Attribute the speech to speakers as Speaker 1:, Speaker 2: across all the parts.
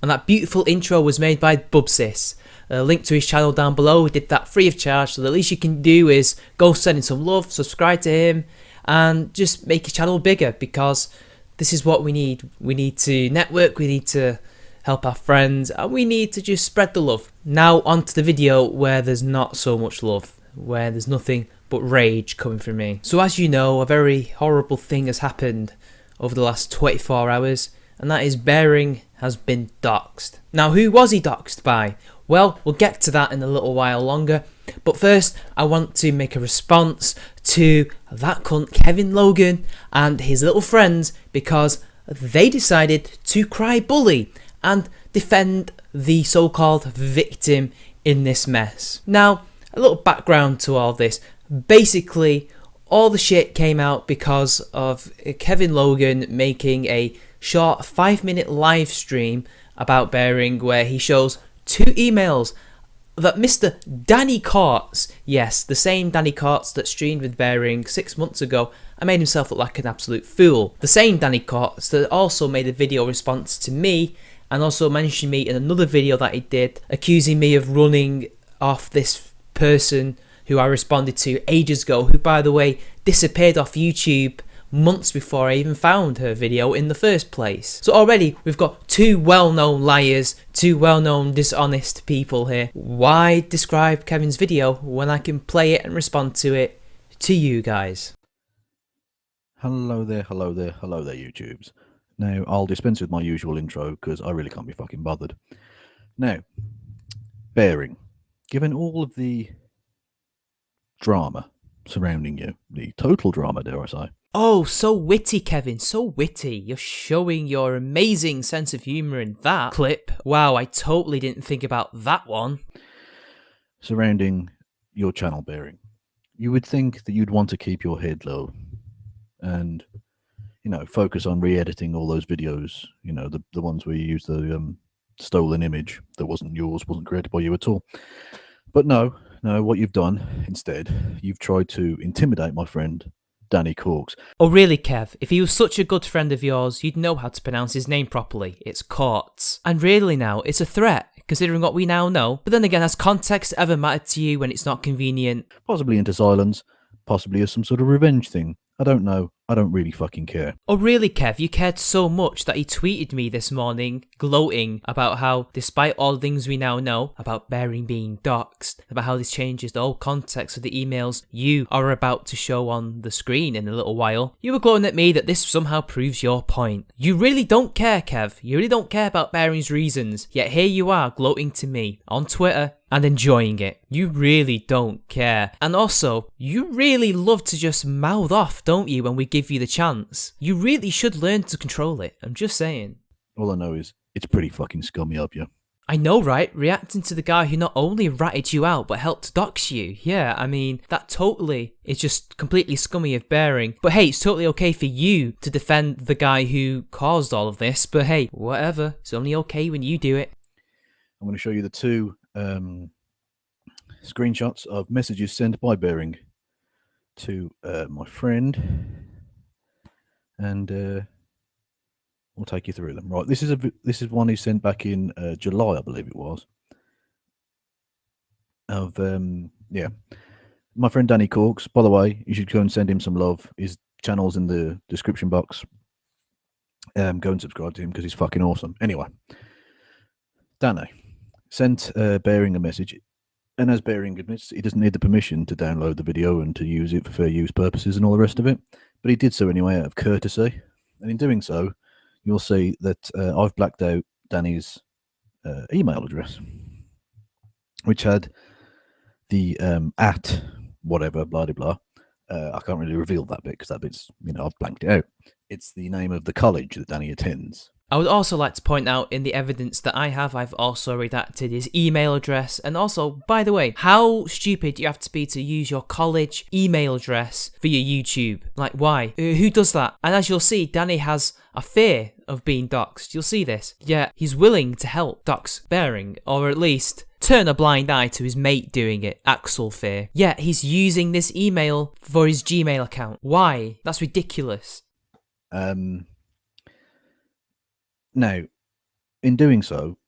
Speaker 1: And that beautiful intro was made by Bubsis. Link to his channel down below. He did that free of charge, so the least you can do is go send him some love, subscribe to him, and just make his channel bigger, because this is what we need. We need to network, we need to help our friends, and we need to just spread the love. Now onto the video where there's not so much love, where there's nothing but rage coming from me. So as you know, a very horrible thing has happened over the last 24 hours, and that is Bearing has been doxed. Now who was he doxed by? Well, we'll get to that in a little while longer, but first I want to make a response to that cunt Kevin Logan and his little friends, because they decided to cry bully and defend the so-called victim in this mess. Now, a little background to all this. Basically, all the shit came out because of Kevin Logan making a short 5-minute live stream about Bearing, where he shows 2 emails that Mr. Danny Courts, yes, the same Danny Courts that streamed with Bearing 6 months ago and made himself look like an absolute fool. The same Danny Courts that also made a video response to me and also mentioned me in another video that he did, accusing me of running off this person who I responded to ages ago, who by the way disappeared off YouTube months before I even found her video in the first place. So already we've got 2 well-known liars, 2 well-known dishonest people here. Why describe Kevin's video when I can play it and respond to it to you guys?
Speaker 2: Hello there, hello there, hello there, YouTubes. Now, I'll dispense with my usual intro because I really can't be fucking bothered. Now, Bearing, given all of the drama surrounding you, the total drama, dare I say.
Speaker 1: Oh, so witty, Kevin, so witty. You're showing your amazing sense of humour in that clip. Wow, I totally didn't think about that one.
Speaker 2: Surrounding your channel, Bearing, you would think that you'd want to keep your head low and, you know, focus on re-editing all those videos, you know, the ones where you use the stolen image that wasn't yours, wasn't created by you at all. But no, what you've done instead, you've tried to intimidate my friend Danny Courts.
Speaker 1: Oh really, Kev? If he was such a good friend of yours, you'd know how to pronounce his name properly. It's Courts. And really now, it's a threat, considering what we now know. But then again, has context ever mattered to you when it's not convenient?
Speaker 2: Possibly into silence, possibly as some sort of revenge thing. I don't know. I don't really fucking care.
Speaker 1: Oh really, Kev? You cared so much that he tweeted me this morning gloating about how, despite all the things we now know about Bearing being doxed, about how this changes the whole context of the emails you are about to show on the screen in a little while, you were gloating at me that this somehow proves your point. You really don't care, Kev. You really don't care about Bearing's reasons, yet here you are gloating to me on Twitter and enjoying it. You really don't care. And also, you really love to just mouth off, don't you, when we give you the chance? You really should learn to control it. I'm just saying.
Speaker 2: All I know is it's pretty fucking scummy of you.
Speaker 1: I know, right? Reacting to the guy who not only ratted you out but helped dox you. Yeah, I mean, that totally is just completely scummy of Bearing. But hey, it's totally okay for you to defend the guy who caused all of this. But hey, whatever. It's only okay when you do it.
Speaker 2: I'm going to show you the 2 screenshots of messages sent by Bearing to my friend, and we'll take you through them. Right, this is one he sent back in July, I believe it was. Of yeah, my friend Danny Courts. By the way, you should go and send him some love. His channel's in the description box. Go and subscribe to him because he's fucking awesome. Anyway, Danny sent Bearing a message. And as Bearing admits, he doesn't need the permission to download the video and to use it for fair use purposes and all the rest of it. But he did so anyway out of courtesy. And in doing so, you'll see that I've blacked out Danny's email address, which had the at whatever, blah, blah, blah. I can't really reveal that bit because that bit's, you know, I've blanked it out. It's the name of the college that Danny attends.
Speaker 1: I would also like to point out in the evidence that I have, I've also redacted his email address. And also, by the way, how stupid do you have to be to use your college email address for your YouTube? Like, why? Who does that? And as you'll see, Danny has a fear of being doxed. You'll see this. Yeah, he's willing to help dox Bearing, or at least turn a blind eye to his mate doing it, Axel Fear. Yet he's using this email for his Gmail account. Why? That's ridiculous.
Speaker 2: Now, in doing so,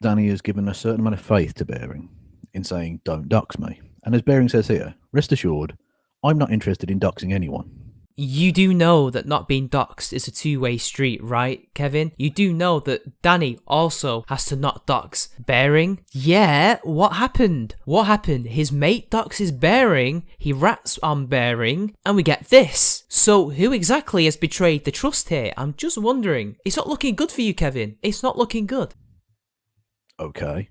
Speaker 2: Danny has given a certain amount of faith to Bearing in saying, don't dox me. And as Bearing says here, rest assured, I'm not interested in doxing anyone.
Speaker 1: You do know that not being doxed is a two-way street, right, Kevin? You do know that Danny also has to not dox Bearing? Yeah, what happened? What happened? His mate doxes Bearing, he rats on Bearing, and we get this. So who exactly has betrayed the trust here? I'm just wondering. It's not looking good for you, Kevin. It's not looking good.
Speaker 2: Okay.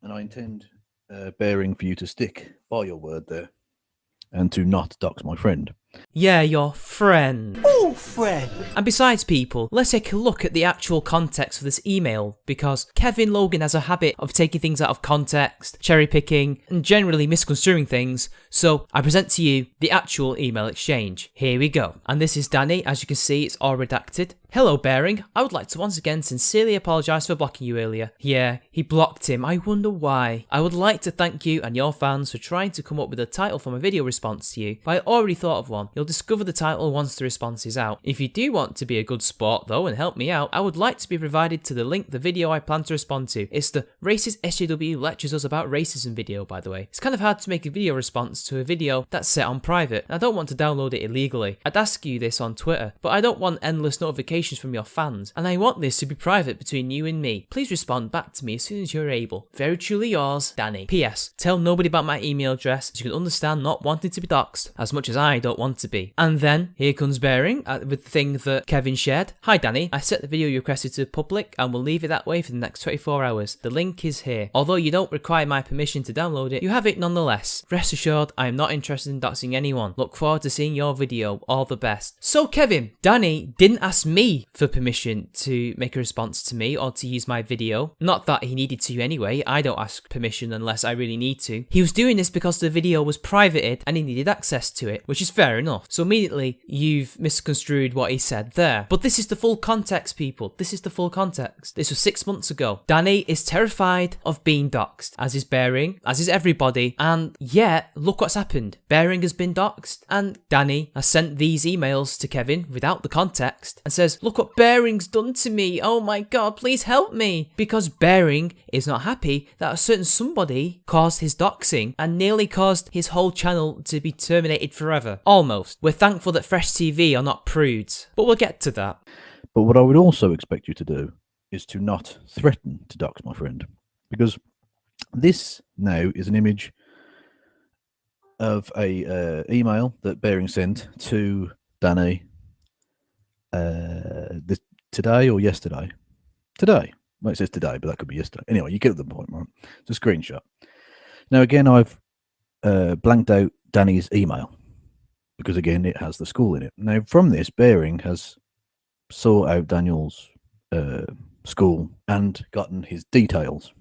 Speaker 2: And I intend, Bearing, for you to stick by your word there and to not dox my friend.
Speaker 1: Yeah, your friend.
Speaker 3: Oh, friend.
Speaker 1: And besides, people, let's take a look at the actual context of this email, because Kevin Logan has a habit of taking things out of context, cherry picking, and generally misconstruing things, so I present to you the actual email exchange. Here we go. And this is Danny. As you can see, it's all redacted. Hello, Bearing. I would like to once again sincerely apologise for blocking you earlier. Yeah, he blocked him. I wonder why. I would like to thank you and your fans for trying to come up with a title for my video response to you, but I already thought of one. You'll discover the title once the response is out. If you do want to be a good sport though and help me out, I would like to be provided to the link the video I plan to respond to. It's the Racist SJW lectures us about racism video, by the way. It's kind of hard to make a video response to a video that's set on private, and I don't want to download it illegally. I'd ask you this on Twitter, but I don't want endless notifications from your fans, and I want this to be private between you and me. Please respond back to me as soon as you're able. Very truly yours, Danny. P.S. Tell nobody about my email address, as you can understand not wanting to be doxed, as much as I don't want to be. And then, here comes Bearing with the thing that Kevin shared. Hi Danny, I set the video you requested to public and will leave it that way for the next 24 hours. The link is here. Although you don't require my permission to download it, you have it nonetheless. Rest assured, I am not interested in doxing anyone. Look forward to seeing your video. All the best. So Kevin, Danny didn't ask me for permission to make a response to me or to use my video. Not that he needed to anyway. I don't ask permission unless I really need to. He was doing this because the video was privated and he needed access to it, which is fair enough. So immediately you've misconstrued what he said there. But this is the full context, people. This is the full context. This was 6 months ago. Danny is terrified of being doxed, as is Bearing, as is everybody. And yet, look what's happened. Bearing has been doxed and Danny has sent these emails to Kevin without the context and says, look what Bearing's done to me. Oh my god, please help me. Because Bearing is not happy that a certain somebody caused his doxing and nearly caused his whole channel to be terminated forever. Almost. We're thankful that Fresh TV are not prudes, but we'll get to that.
Speaker 2: But what I would also expect you to do is to not threaten to dox my friend, because this now is an image of a email that Bearing sent to Danny today or yesterday. Today. Well, it says today, but that could be yesterday. Anyway, you get the point, right? It's a screenshot. Now, again, I've blanked out Danny's email because, again, it has the school in it. Now, from this, Bearing has sought out Daniel's school and gotten his details.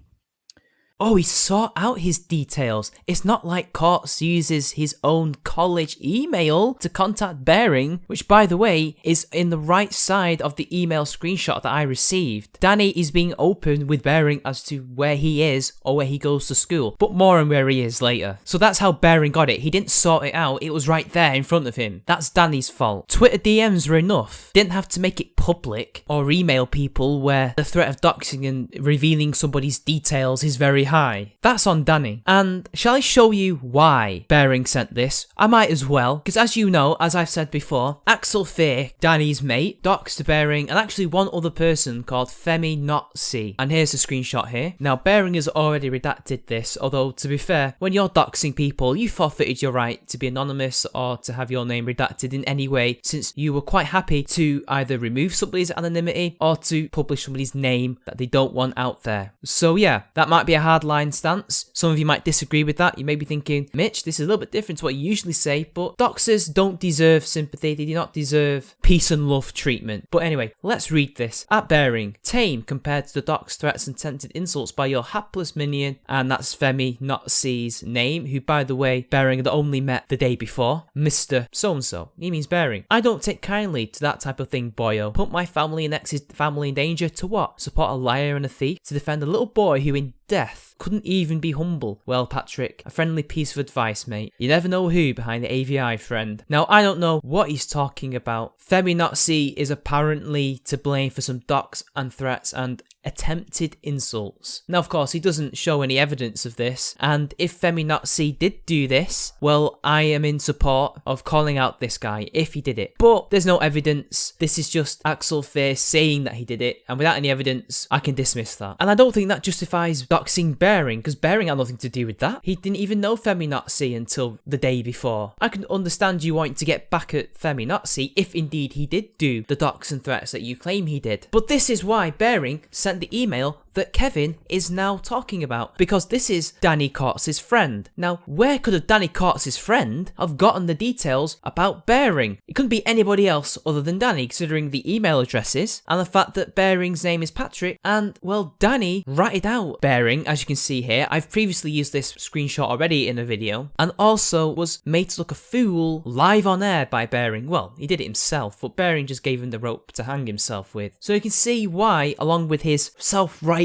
Speaker 1: Oh, he sought out his details. It's not like Courts uses his own college email to contact Bearing, which, by the way, is in the right side of the email screenshot that I received. Danny is being open with Bearing as to where he is or where he goes to school, but more on where he is later. So that's how Bearing got it. He didn't sort it out. It was right there in front of him. That's Danny's fault. Twitter DMs were enough. Didn't have to make it public or email people where the threat of doxing and revealing somebody's details is very high. That's on Danny. And shall I show you why Bearing sent this? I might as well, because as you know, as I've said before, Axel Fear, Danny's mate, doxed Bearing and actually one other person called Femi Not C. And here's a screenshot here. Now Bearing has already redacted this, although to be fair, when you're doxing people, you forfeited your right to be anonymous or to have your name redacted in any way, since you were quite happy to either remove somebody's anonymity or to publish somebody's name that they don't want out there. So yeah, that might be a hardline stance. Some of you might disagree with that. You may be thinking, Mitch, this is a little bit different to what you usually say, but doxers don't deserve sympathy. They do not deserve peace and love treatment. But anyway, let's read this. At Bearing, tame compared to the dox threats and tempted insults by your hapless minion, and that's Femi Not C's name, who by the way, Bearing had only met the day before, Mr. So-and-so. He means Bearing. I don't take kindly to that type of thing, boyo. Put my family and ex's family in danger to what? Support a liar and a thief? To defend a little boy who in death. Couldn't even be humble. Well, Patrick, a friendly piece of advice, mate. You never know who behind the AVI, friend. Now, I don't know what he's talking about. Feminazi is apparently to blame for some docs and threats and attempted insults. Now, of course, he doesn't show any evidence of this, and if Feminazi did do this, well, I am in support of calling out this guy if he did it. But there's no evidence. This is just Axel Fair saying that he did it, and without any evidence, I can dismiss that. And I don't think that justifies doxing Bering, because Bering had nothing to do with that. He didn't even know Feminazi until the day before. I can understand you wanting to get back at Feminazi if indeed he did do the docs and threats that you claim he did. But this is why Bering sent the email that Kevin is now talking about, because this is Danny Kortz's friend. Now, where could a Danny Kortz's friend have gotten the details about Bering? It couldn't be anybody else other than Danny, considering the email addresses and the fact that Bering's name is Patrick, and, well, Danny ratted out Bering, as you can see here. I've previously used this screenshot already in a video, and also was made to look a fool live on air by Bering. Well, he did it himself, but Bering just gave him the rope to hang himself with. So you can see why, along with his self-righteous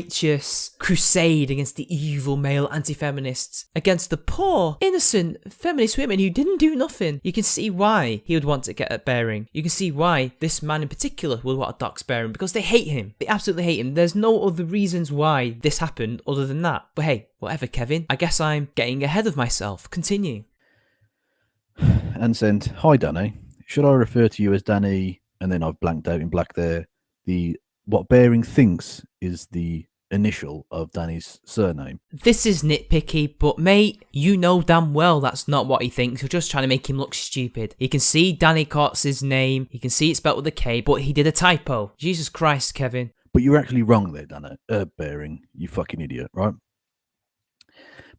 Speaker 1: crusade against the evil male anti-feminists, against the poor, innocent feminist women who didn't do nothing, you can see why he would want to get at Bering. You can see why this man in particular would want to dox Bering, because they hate him. They absolutely hate him. There's no other reasons why this happened other than that. But hey, whatever, Kevin. I guess I'm getting ahead of myself. Continue.
Speaker 2: And sent, "Hi Danny, should I refer to you as Danny?" And then I've blanked out in black there what Bering thinks is the initial of Danny's surname.
Speaker 1: This is nitpicky, but mate, you know damn well that's not what he thinks. You're just trying to make him look stupid. You can see Danny Kortz's name, you can see it's spelled with a K, but he did a typo. Jesus Christ, Kevin.
Speaker 2: But you're actually wrong there, Danny. Bering, you fucking idiot, right?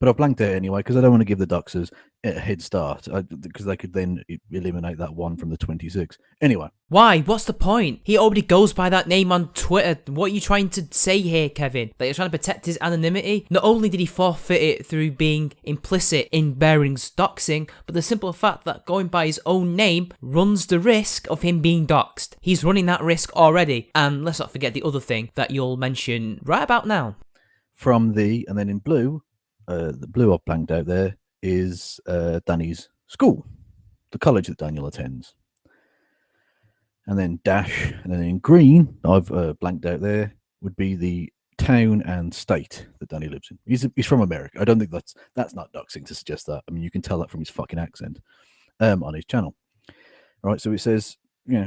Speaker 2: But I've blanked it anyway, because I don't want to give the Doxers a head start, because they could then eliminate that one from the 26. Anyway.
Speaker 1: Why? What's the point? He already goes by that name on Twitter. What are you trying to say here, Kevin? That you're trying to protect his anonymity? Not only did he forfeit it through being implicit in Bering's doxing, but the simple fact that going by his own name runs the risk of him being doxed. He's running that risk already. And let's not forget the other thing that you'll mention right about now.
Speaker 2: And then in blue, the blue I've blanked out there is Danny's school, the college that Daniel attends. And then dash, and then in green, I've blanked out there, would be the town and state that Danny lives in. He's from America. I don't think that's not doxing to suggest that. I mean, you can tell that from his fucking accent on his channel. All right, so it says,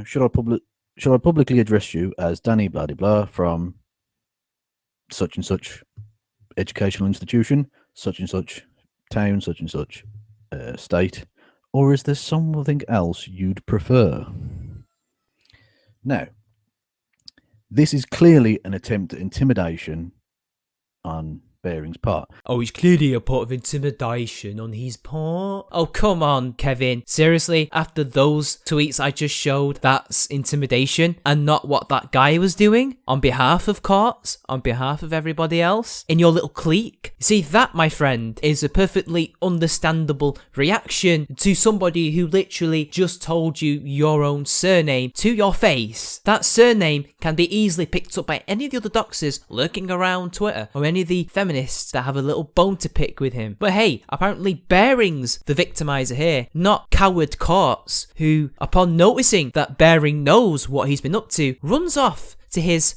Speaker 2: should I publicly address you as Danny blah blah blah from such and such educational institution, such and such town, such and such state, or is there something else you'd prefer? Now, this is clearly an attempt at intimidation on Bering's part.
Speaker 1: Oh, it's clearly a part of intimidation on his part. Oh, come on, Kevin. Seriously, after those tweets I just showed, that's intimidation and not what that guy was doing on behalf of Kortz, on behalf of everybody else in your little clique. See, that, my friend, is a perfectly understandable reaction to somebody who literally just told you your own surname to your face. That surname can be easily picked up by any of the other doxers lurking around Twitter, or any of the feminists that have a little bone to pick with him. But hey, apparently Bering's the victimizer here, not coward Kortz, who, upon noticing that Bering knows what he's been up to, runs off to his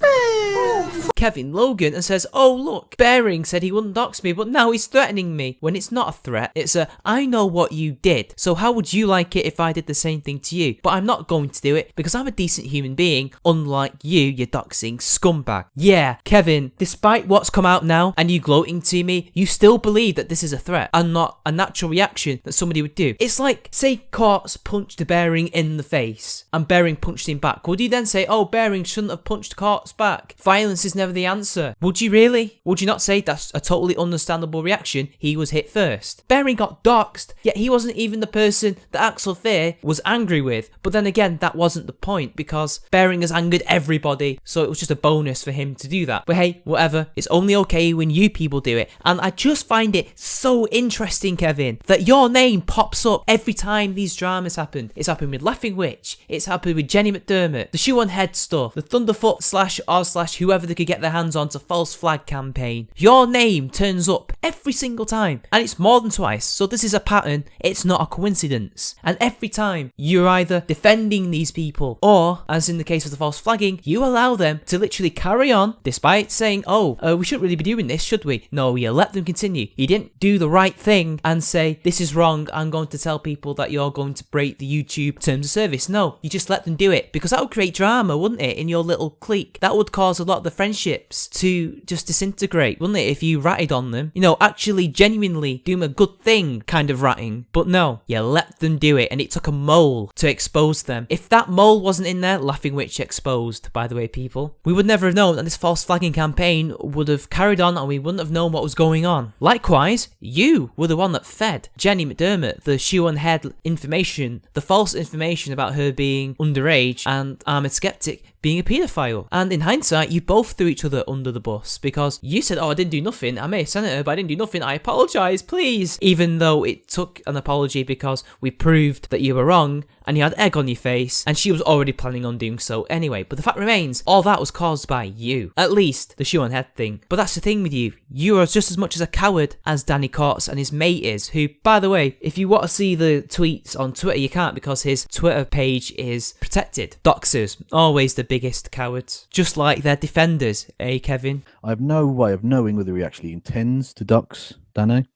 Speaker 1: Kevin Logan and says, "Oh look, Bering said he wouldn't dox me, but now he's threatening me," when it's not a threat. It's a, I know what you did, so how would you like it if I did the same thing to you? But I'm not going to do it because I'm a decent human being, unlike you doxing scumbag. Yeah, Kevin, despite what's come out now and you gloating to me, you still believe that this is a threat and not a natural reaction that somebody would do. It's like, say Kortz punched Bering in the face and Bering punched him back. Would you then say, "Oh, Bering shouldn't have punched Kortz back. Violence is never the answer"? Would you really? Would you not say that's a totally understandable reaction? He was hit first. Bering got doxed, yet he wasn't even the person that Axel Fair was angry with. But then again, that wasn't the point, because Bering has angered everybody, so it was just a bonus for him to do that. But hey, whatever. It's only okay when you people do it. And I just find it so interesting, Kevin, that your name pops up every time these dramas happen. It's happened with Laughing Witch. It's happened with Jenny McDermott. The shoe on head stuff. The Thunderfoot /r/ whoever they could get get their hands onto false flag campaign, your name turns up every single time, and it's more than twice, so this is a pattern, it's not a coincidence. And every time you're either defending these people, or, as in the case of the false flagging, you allow them to literally carry on, despite saying, we shouldn't really be doing this, should we? No, you let them continue. You didn't do the right thing and say, this is wrong, I'm going to tell people that you're going to break the YouTube terms of service. No, you just let them do it, because that would create drama, wouldn't it, in your little clique? That would cause a lot of the friendships to just disintegrate, wouldn't it, if you ratted on them? You know, actually genuinely doing a good thing kind of ratting. But no, you let them do it, and it took a mole to expose them. If that mole wasn't in there, Laughing Witch exposed, by the way, people, we would never have known that this false flagging campaign would have carried on, and we wouldn't have known what was going on. Likewise, you were the one that fed Jenny McDermott the shoe on head information, the false information about her being underage and Ahmed Skeptic being a paedophile. And in hindsight, you both threw each other under the bus, because you said, I didn't do nothing, I'm a senator, but I didn't do nothing, I apologise, please. Even though it took an apology because we proved that you were wrong, and you had egg on your face, and she was already planning on doing so anyway. But the fact remains, all that was caused by you. At least the shoe on head thing. But that's the thing with you. You are just as much as a coward as Danny Courts and his mate is, who, by the way, if you want to see the tweets on Twitter, you can't, because his Twitter page is protected. Doxers, always the biggest cowards. Just like their defenders, eh, Kevin?
Speaker 2: I have no way of knowing whether he actually intends to dox Danny,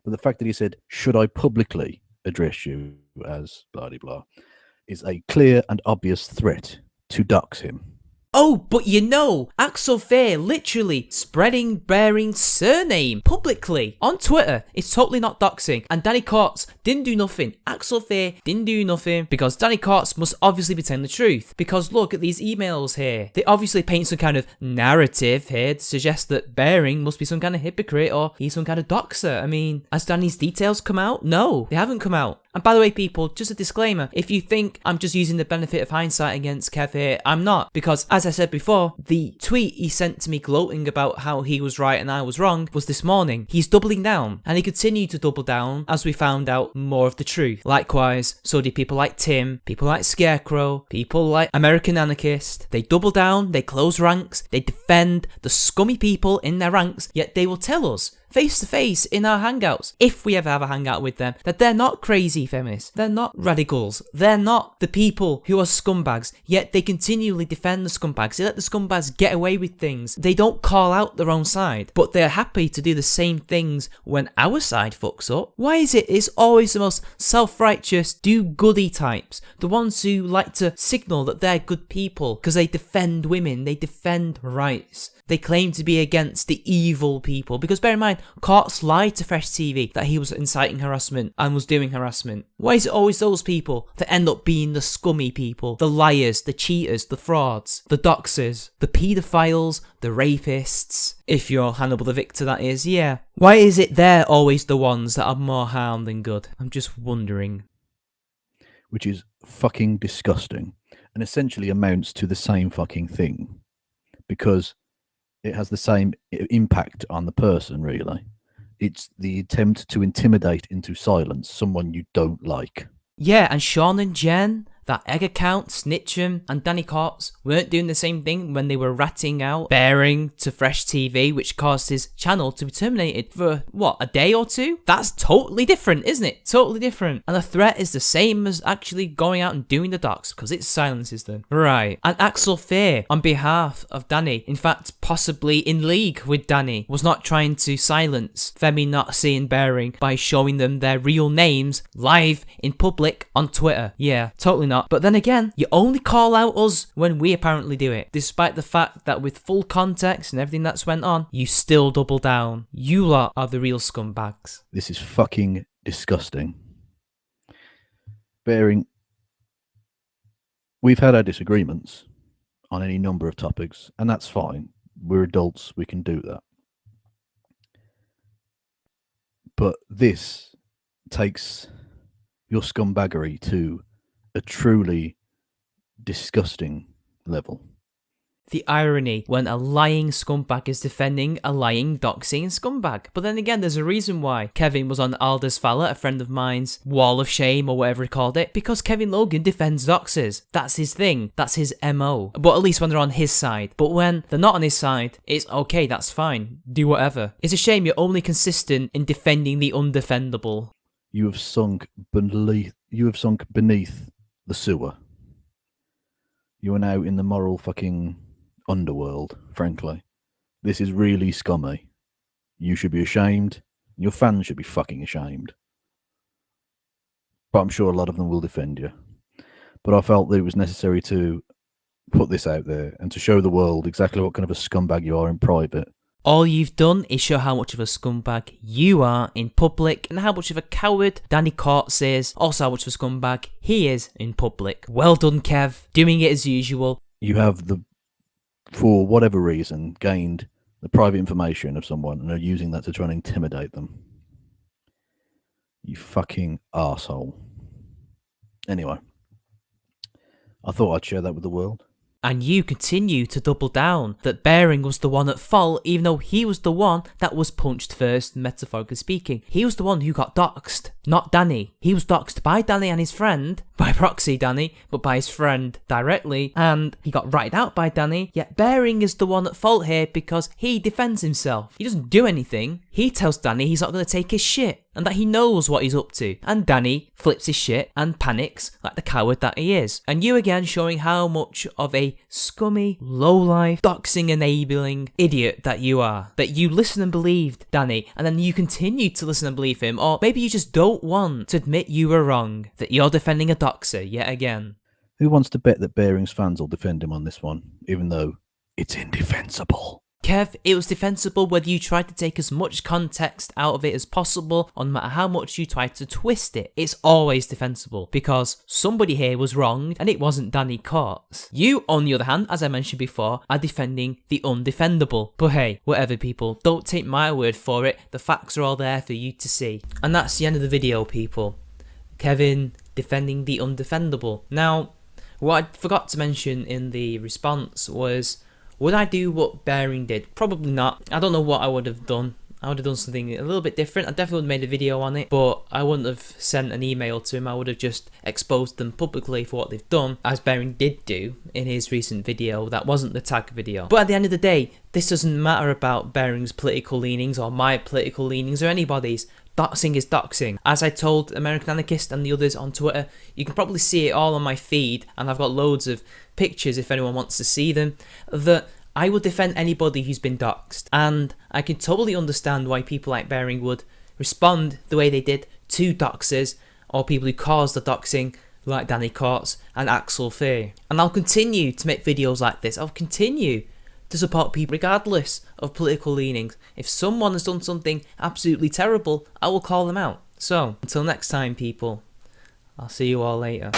Speaker 2: but the fact that he said, should I publicly address you as blah blah blah, is a clear and obvious threat to dox him.
Speaker 1: Oh, but you know, Axel Fair literally spreading Bearing's surname publicly on Twitter. It's totally not doxing. And Danny Courts didn't do nothing. Axel Fair didn't do nothing, because Danny Courts must obviously be telling the truth. Because look at these emails here. They obviously paint some kind of narrative here to suggest that Bearing must be some kind of hypocrite, or he's some kind of doxer. I mean, has Danny's details come out? No, they haven't come out. And by the way, people, just a disclaimer, if you think I'm just using the benefit of hindsight against Kev here, I'm not. Because, as I said before, the tweet he sent to me gloating about how he was right and I was wrong was this morning. He's doubling down, and he continued to double down as we found out more of the truth. Likewise, so did people like Tim, people like Scarecrow, people like American Anarchist. They double down, they close ranks, they defend the scummy people in their ranks, yet they will tell us face to face in our hangouts, if we ever have a hangout with them, that they're not crazy feminists, they're not radicals, they're not the people who are scumbags, yet they continually defend the scumbags. They let the scumbags get away with things. They don't call out their own side, but they're happy to do the same things when our side fucks up. Why is it it's always the most self-righteous do-goody types, the ones who like to signal that they're good people because they defend women, they defend rights, they claim to be against the evil people? Because bear in mind, Courts lied to Fresh TV that he was inciting harassment and was doing harassment. Why is it always those people that end up being the scummy people, the liars, the cheaters, the frauds, the doxers, the paedophiles, the rapists? If you're Hannibal the Victor, that is, yeah. Why is it they're always the ones that are more harm than good? I'm just wondering.
Speaker 2: Which is fucking disgusting, and essentially amounts to the same fucking thing, because it has the same impact on the person, really. It's the attempt to intimidate into silence someone you don't like.
Speaker 1: Yeah, and Sean and Jen, that egg account, Snitcham, and Danny Courts weren't doing the same thing when they were ratting out Bearing to Fresh TV, which caused his channel to be terminated for, what, a day or two? That's totally different, isn't it? Totally different. And the threat is the same as actually going out and doing the docs, because it silences them. Right. And Axel Fair, on behalf of Danny, in fact, possibly in league with Danny, was not trying to silence Femi Nazi and Bearing by showing them their real names live in public on Twitter. Yeah, totally not. But then again, you only call out us when we apparently do it. Despite the fact that with full context and everything that's went on, you still double down. You lot are the real scumbags.
Speaker 2: This is fucking disgusting. Bearing, we've had our disagreements on any number of topics, and that's fine. We're adults, we can do that. But this takes your scumbaggery to a truly disgusting level.
Speaker 1: The irony when a lying scumbag is defending a lying doxing scumbag. But then again, there's a reason why Kevin was on Aldous Fowler, a friend of mine's wall of shame or whatever he called it, because Kevin Logan defends doxers. That's his thing. That's his MO. But at least when they're on his side. But when they're not on his side, it's okay, that's fine. Do whatever. It's a shame you're only consistent in defending the undefendable.
Speaker 2: You have sunk beneath the sewer. You are now in the moral fucking underworld, frankly. This is really scummy. You should be ashamed. Your fans should be fucking ashamed. But I'm sure a lot of them will defend you. But I felt that it was necessary to put this out there and to show the world exactly what kind of a scumbag you are in private.
Speaker 1: All you've done is show how much of a scumbag you are in public and how much of a coward Danny Courts is, also how much of a scumbag he is in public. Well done, Kev. Doing it as usual.
Speaker 2: You have, for whatever reason, gained the private information of someone and are using that to try and intimidate them. You fucking arsehole. Anyway, I thought I'd share that with the world.
Speaker 1: And you continue to double down that Bearing was the one at fault, even though he was the one that was punched first, metaphorically speaking. He was the one who got doxed, not Danny. He was doxed by Danny and his friend, by proxy Danny, but by his friend directly, and he got ratted out by Danny, yet Bearing is the one at fault here because he defends himself. He doesn't do anything. He tells Danny he's not going to take his shit, and that he knows what he's up to. And Danny flips his shit and panics like the coward that he is. And you again showing how much of a scummy, low-life, doxing enabling idiot that you are. That you listen and believed Danny, and then you continue to listen and believe him, or maybe you just don't want to admit you were wrong, that you're defending a doxer yet again.
Speaker 2: Who wants to bet that Bearing's fans will defend him on this one, even though it's indefensible?
Speaker 1: Kev, it was defensible whether you tried to take as much context out of it as possible, or no matter how much you tried to twist it. It's always defensible, because somebody here was wronged, and it wasn't Danny Courts. You, on the other hand, as I mentioned before, are defending the undefendable. But hey, whatever people, don't take my word for it, the facts are all there for you to see. And that's the end of the video, people. Kevin defending the undefendable. Now, what I forgot to mention in the response was, would I do what Bearing did? Probably not. I don't know what I would have done. I would have done something a little bit different. I definitely would have made a video on it, but I wouldn't have sent an email to him. I would have just exposed them publicly for what they've done, as Bearing did do in his recent video. That wasn't the tag video. But at the end of the day, this doesn't matter about Bearing's political leanings or my political leanings or anybody's. Doxing is doxing. As I told American Anarchist and the others on Twitter, you can probably see it all on my feed, and I've got loads of pictures if anyone wants to see them, that I would defend anybody who's been doxed. And I can totally understand why people like Bearing would respond the way they did to doxers, or people who caused the doxing, like Danny Courts and Axel Fair. And I'll continue to make videos like this. I'll continue to support people regardless of political leanings. If someone has done something absolutely terrible, I will call them out. So, until next time, people, I'll see you all later.